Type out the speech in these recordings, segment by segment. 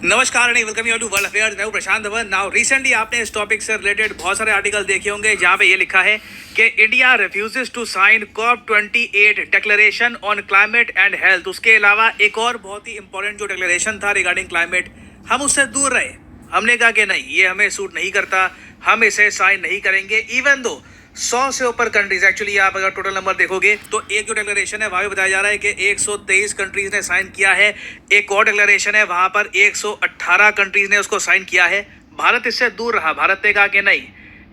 नमस्कार and welcome you to world affairs. मैं हूं प्रशांत धवन। नाउ रिसेंटली आपने इस टॉपिक से रिलेटेड बहुत सारे आर्टिकल देखे होंगे जहां पे ये लिखा है कि India refuses to sign COP28 declaration on climate and health. उसके अलावा एक और बहुत ही इंपॉर्टेंट जो डिक्लेरेशन था रिगार्डिंग क्लाइमेट, हम उससे दूर रहे। हमने कहा कि नहीं, ये हमें सूट नहीं करता, हम इसे साइन नहीं करेंगे। इवन दो 100 से ऊपर कंट्रीज, एक्चुअली आप अगर टोटल नंबर देखोगे तो एक जो डिक्लेरेशन है वहां भी बताया जा रहा है कि 123 कंट्रीज ने साइन किया है। एक और डिक्लेरेशन है वहां पर 118 कंट्रीज ने उसको साइन किया है। भारत इससे दूर रहा। भारत ने कहा कि नहीं,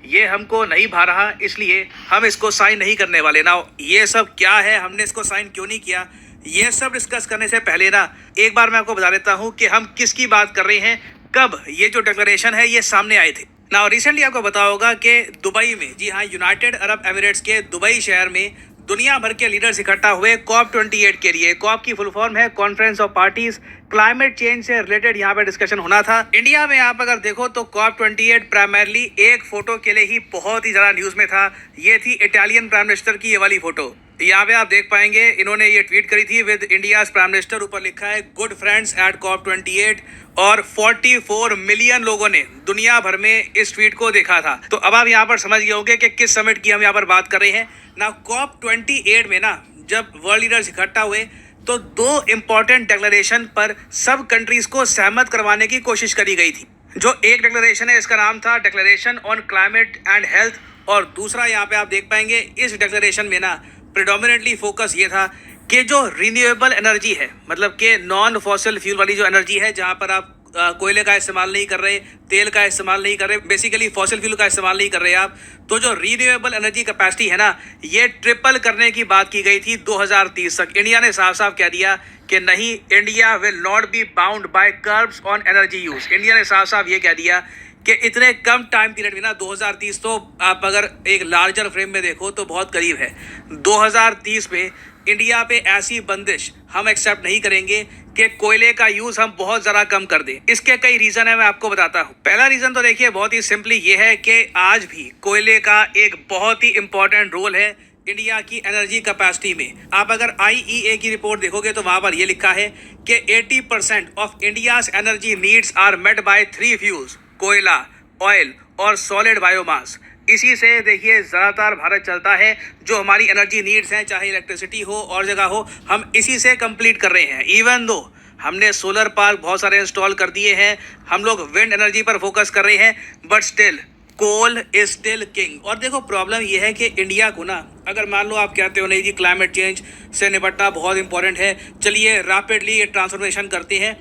ये हमको नहीं भा रहा, इसलिए हम इसको साइन नहीं करने वाले। ना ये सब क्या है, हमने इसको साइन क्यों नहीं किया, ये सब डिस्कस करने से पहले ना एक बार मैं आपको बता देता हूं कि हम किसकी बात कर रहे हैं, कब ये जो डिक्लेरेशन है ये सामने आए थे। ना रिसेंटली आपको पता होगा कि दुबई में, जी हाँ, यूनाइटेड अरब एमिरेट्स के दुबई शहर में दुनिया भर के लीडर्स इकट्ठा हुए COP28 के लिए। कॉप की फुल फॉर्म है conference of parties. Climate change से रिलेटेड यहाँ पे डिस्कशन होना था। इंडिया में आप अगर देखो तो COP28 प्राइमरली एक फोटो के लिए ही बहुत ही ज्यादा न्यूज में था। ये थी इटालियन प्राइम मिनिस्टर की ये वाली फोटो। यहाँ पे आप देख पाएंगे इन्होंने ये ट्वीट करी थी विद इंडिया प्राइम मिनिस्टर। ऊपर लिखा है गुड फ्रेंड्स एट COP28 और 44 मिलियन लोगों ने दुनिया भर में इस ट्वीट को देखा था। तो अब आप यहाँ पर समझ गए होंगे कि किस समिट की हम यहाँ पर बात कर रहे हैं। ना COP28 में ना जब वर्ल्ड लीडर्स इकट्ठा हुए तो दो इंपॉर्टेंट डिक्लेरेशन पर सब कंट्रीज को सहमत करवाने की कोशिश करी गई थी। जो एक डिक्लेरेशन है इसका नाम था declaration on climate and health, और दूसरा यहाँ पे आप देख पाएंगे इस डिक्लेरेशन में ना प्रेडोमिनेटली फोकस ये था कि जो रिन्यूएबल एनर्जी है, मतलब कि नॉन फॉसिल फ्यूल वाली जो एनर्जी है, जहां पर आप कोयले का इस्तेमाल नहीं कर रहे, तेल का इस्तेमाल नहीं कर रहे, बेसिकली फॉसिल फ्यूल का इस्तेमाल नहीं कर रहे आप, तो जो रिन्यूएबल एनर्जी कैपेसिटी है ना, ये ट्रिपल करने की बात की गई थी 2030 तक। इंडिया ने साफ साफ कह दिया कि नहीं, India will not be bound by curbs on energy use. India ने साफ साफ ये कह दिया कि इतने कम टाइम पीरियड में ना 2030, तो आप अगर एक लार्जर फ्रेम में देखो तो बहुत करीब है। 2030 में इंडिया पे ऐसी बंदिश हम एक्सेप्ट नहीं करेंगे कि कोयले का यूज हम बहुत ज़्यादा कम कर दें। इसके कई रीज़न है, मैं आपको बताता हूँ। पहला रीज़न तो देखिए बहुत ही सिंपली ये है कि आज भी कोयले का एक बहुत ही इंपॉर्टेंट रोल है इंडिया की एनर्जी कैपेसिटी में। आप अगर IEA की रिपोर्ट देखोगे तो वहां पर यह लिखा है कि 80% of India's energy needs are met by 3 fuels, कोयला, ऑयल और सॉलिड बायोमास। इसी से देखिए ज़्यादातर भारत चलता है। जो हमारी एनर्जी नीड्स हैं, चाहे इलेक्ट्रिसिटी हो और जगह हो, हम इसी से कंप्लीट कर रहे हैं। इवन दो हमने सोलर पार्क बहुत सारे इंस्टॉल कर दिए हैं, हम लोग विंड एनर्जी पर फोकस कर रहे हैं, but still coal is still king. और देखो प्रॉब्लम ये है कि इंडिया को ना, अगर मान लो आप कहते हो नहीं जी क्लाइमेट चेंज से निपटना बहुत इंपॉर्टेंट है, चलिए रैपिडली ये ट्रांसफॉर्मेशन करते हैं,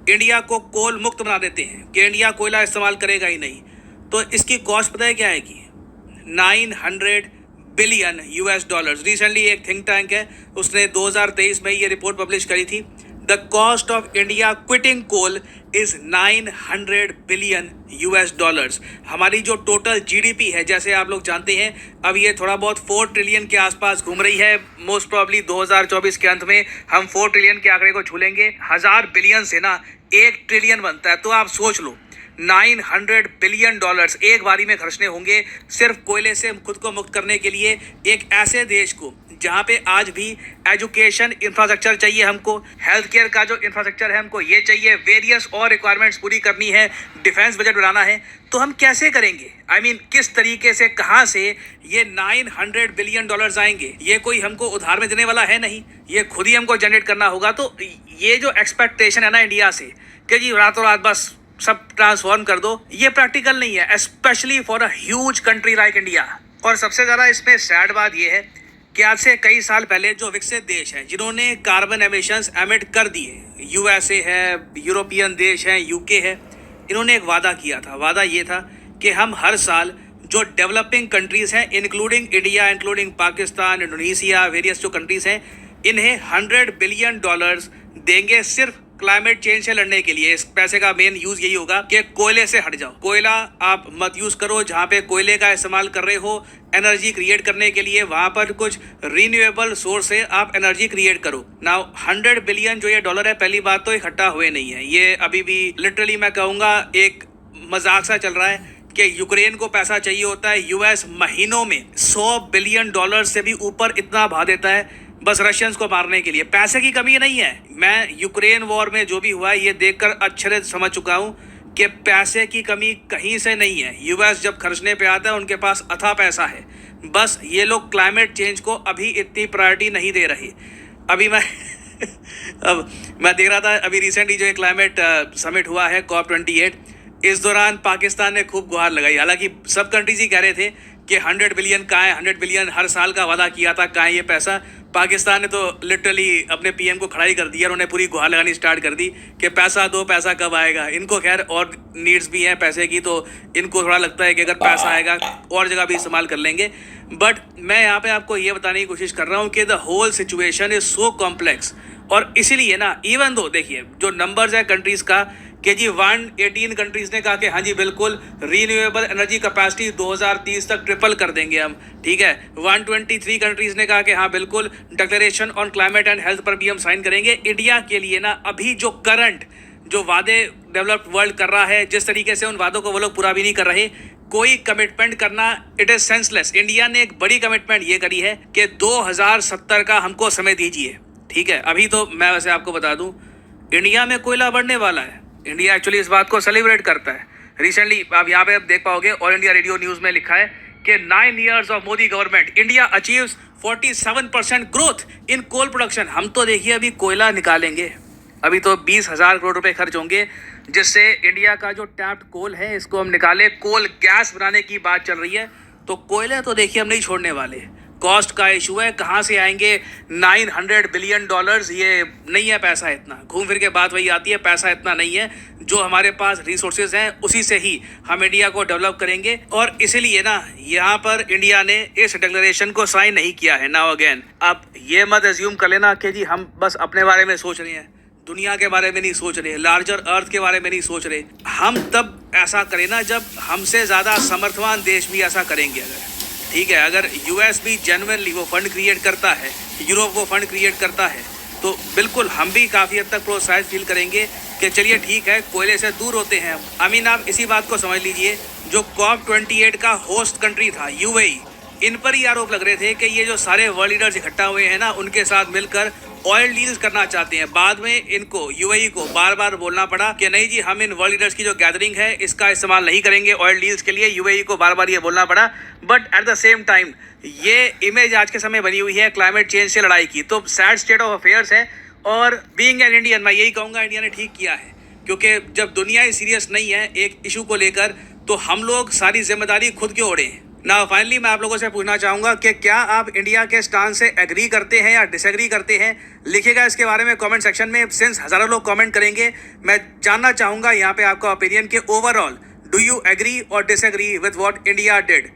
इंडिया को कोल मुक्त बना देते हैं कि इंडिया कोयला इस्तेमाल करेगा ही नहीं, तो इसकी कॉस्ट पता है क्या आएगी? 900 बिलियन US डॉलर्स। रिसेंटली एक थिंक टैंक है, उसने 2023 में ये रिपोर्ट पब्लिश करी थी। The cost of India quitting coal is 900 billion US dollars. हमारी जो टोटल GDP है, जैसे आप लोग जानते हैं, अब ये थोड़ा बहुत 4 ट्रिलियन के आसपास घूम रही है। मोस्ट प्रॉब्ली 2024 के अंत में हम 4 ट्रिलियन के आंकड़े को छू लेंगे। 1000 बिलियन से ना 1 ट्रिलियन बनता है। तो आप सोच लो 900 बिलियन डॉलर्स एक बारी में खर्चने होंगे सिर्फ कोयले से खुद को मुक्त करने के लिए। एक ऐसे देश को जहां पे आज भी एजुकेशन इंफ्रास्ट्रक्चर चाहिए, हमको हेल्थ केयर का जो इंफ्रास्ट्रक्चर है हमको ये चाहिए, वेरियस और रिक्वायरमेंट्स पूरी करनी है, डिफेंस बजट बढ़ाना है, तो हम कैसे करेंगे? आई मीन किस तरीके से, कहां से ये 900 बिलियन डॉलर्स आएंगे? ये कोई हमको उधार में देने वाला है नहीं, ये खुद ही हमको जनरेट करना होगा। तो ये जो एक्सपेक्टेशन है ना इंडिया से कि जी रातों रात बस सब ट्रांसफॉर्म कर दो, ये प्रैक्टिकल नहीं है, specially for a huge country like India. और सबसे ज़्यादा इसमें सैड बात ये है कि आज से कई साल पहले जो विकसित देश हैं जिन्होंने कार्बन एमिशंस एमिट कर दिए, USA है, यूरोपियन देश हैं, UK है, इन्होंने एक वादा किया था। वादा ये था कि हम हर साल जो डेवलपिंग कंट्रीज़ हैं, including India, including Pakistan, Indonesia, various जो कंट्रीज़ हैं, इन्हें 100 बिलियन डॉलर्स देंगे सिर्फ क्लाइमेट चेंज से लड़ने के लिए। इस पैसे का मेन यूज यही होगा कि कोयले से हट जाओ, कोयला आप मत यूज करो। जहां पे कोयले का इस्तेमाल कर रहे हो एनर्जी क्रिएट करने के लिए, वहां पर कुछ रिन्यूएबल सोर्स से आप एनर्जी क्रिएट करो। नाउ 100 बिलियन जो ये डॉलर है, पहली बात तो इकट्ठा हुए नहीं है, ये अभी भी लिटरली मैं कहूँगा एक मजाक सा चल रहा है कि यूक्रेन को पैसा चाहिए होता है, US महीनों में 100 बिलियन डॉलर से भी ऊपर इतना भा देता है बस रशियंस को मारने के लिए। पैसे की कमी नहीं है। मैं यूक्रेन वॉर में जो भी हुआ है ये देखकर अच्छे समझ चुका हूँ कि पैसे की कमी कहीं से नहीं है। यूएस जब खर्चने पे आता है उनके पास अथाह पैसा है, बस ये लोग क्लाइमेट चेंज को अभी इतनी प्रायोरिटी नहीं दे रहे। अभी मैं अब मैं देख रहा था, अभी रिसेंटली जो क्लाइमेट समिट हुआ है COP28, इस दौरान पाकिस्तान ने खूब गुहार लगाई। हालांकि सब कंट्रीज ही कह रहे थे कि 100 बिलियन कहाँ है, 100 बिलियन हर साल का वादा किया था, कहाँ है ये पैसा। पाकिस्तान ने तो लिटरली अपने पीएम को खड़ा ही कर दिया और उन्हें पूरी गुहार लगानी स्टार्ट कर दी कि पैसा दो, पैसा कब आएगा। इनको खैर और नीड्स भी हैं पैसे की, तो इनको थोड़ा लगता है कि अगर पैसा आएगा और जगह भी इस्तेमाल कर लेंगे। बट मैं यहाँ पे आपको ये बताने की कोशिश कर रहा हूँ कि the whole situation is so complex. और इसीलिए ना, इवन दो देखिए जो नंबर्स है कंट्रीज का कि जी 118 कंट्रीज ने कहा कि हाँ जी बिल्कुल रीन्यूएबल एनर्जी कैपेसिटी 2030 तक ट्रिपल कर देंगे हम, ठीक है। 123 कंट्रीज ने कहा कि हाँ बिल्कुल declaration on climate and health पर भी हम साइन करेंगे। इंडिया के लिए ना अभी जो करंट जो वादे डेवलप्ड वर्ल्ड कर रहा है, जिस तरीके से उन वादों को वो लोग पूरा भी नहीं कर रहे, कोई कमिटमेंट करना इट इज सेंसलेस। इंडिया ने एक बड़ी कमिटमेंट ये करी है कि 2070 का हमको समय दीजिए, ठीक है। अभी तो मैं वैसे आपको बता दूं, इंडिया में कोयला बढ़ने वाला है। इंडिया एक्चुअली इस बात को सेलिब्रेट करता है। रिसेंटली आप यहाँ पे देख पाओगे, ऑल इंडिया रेडियो न्यूज़ में लिखा है कि 9 years of Modi government, India achieves 47% growth in coal production. हम तो देखिए अभी कोयला निकालेंगे, अभी तो 20,000 करोड़ रुपए खर्च होंगे जिससे इंडिया का जो टैप्ड कोल है इसको हम निकाले। कोल गैस बनाने की बात चल रही है, तो कोयले तो देखिए हम नहीं छोड़ने वाले। कॉस्ट का इशू है, कहाँ से आएंगे 900 बिलियन डॉलर्स, ये नहीं है पैसा इतना। घूम फिर के बात वही आती है, पैसा इतना नहीं है। जो हमारे पास रिसोर्सेज हैं उसी से ही हम इंडिया को डेवलप करेंगे। और इसीलिए ना यहाँ पर इंडिया ने इस डिक्लेरेशन को साइन नहीं किया है। नाउ अगेन, आप ये मत एज्यूम कर लेना कि जी हम बस अपने बारे में सोच रहे हैं, दुनिया के बारे में नहीं सोच रहे, लार्जर अर्थ के बारे में नहीं सोच रहे। हम तब ऐसा करें ना जब हमसे ज़्यादा समर्थवान देश भी ऐसा करेंगे। अगर ठीक है, अगर यूएस भी जेन्युइनली वो फंड क्रिएट करता है, यूरोप वो फंड क्रिएट करता है, तो बिल्कुल हम भी काफ़ी हद तक प्रोत्साहित फील करेंगे कि चलिए ठीक है, कोयले से दूर होते हैं। आई मीन आप इसी बात को समझ लीजिए, जो COP28 का होस्ट कंट्री था UAE, इन पर ही आरोप लग रहे थे कि ये जो सारे वर्ल्ड लीडर्स इकट्ठा हुए हैं ना, उनके साथ मिलकर ऑयल डील्स करना चाहते हैं। बाद में इनको UAE को बार बार बोलना पड़ा कि नहीं जी हम इन वर्ल्ड लीडर्स की जो गैदरिंग है इसका इस्तेमाल नहीं करेंगे ऑयल डील्स के लिए। UAE को बार बार ये बोलना पड़ा। But at the same time ये इमेज आज के समय बनी हुई है क्लाइमेट चेंज से लड़ाई की, तो सैड स्टेट ऑफ अफेयर्स है। और बीइंग एन इंडियन, मैं यही कहूँगा इंडिया ने ठीक किया है, क्योंकि जब दुनिया ही सीरियस नहीं है एक इशू को लेकर, तो हम लोग सारी जिम्मेदारी खुद क्यों ओढ़े। ना फाइनली मैं आप लोगों से पूछना चाहूँगा कि क्या आप इंडिया के स्टांस से एग्री करते हैं या डिसएग्री करते हैं? लिखिएगा इसके बारे में कमेंट सेक्शन में। सिंस हज़ारों लोग कमेंट करेंगे, मैं जानना चाहूँगा यहाँ पे आपका ओपिनियन कि ओवरऑल डू यू एग्री और disagree with what India did.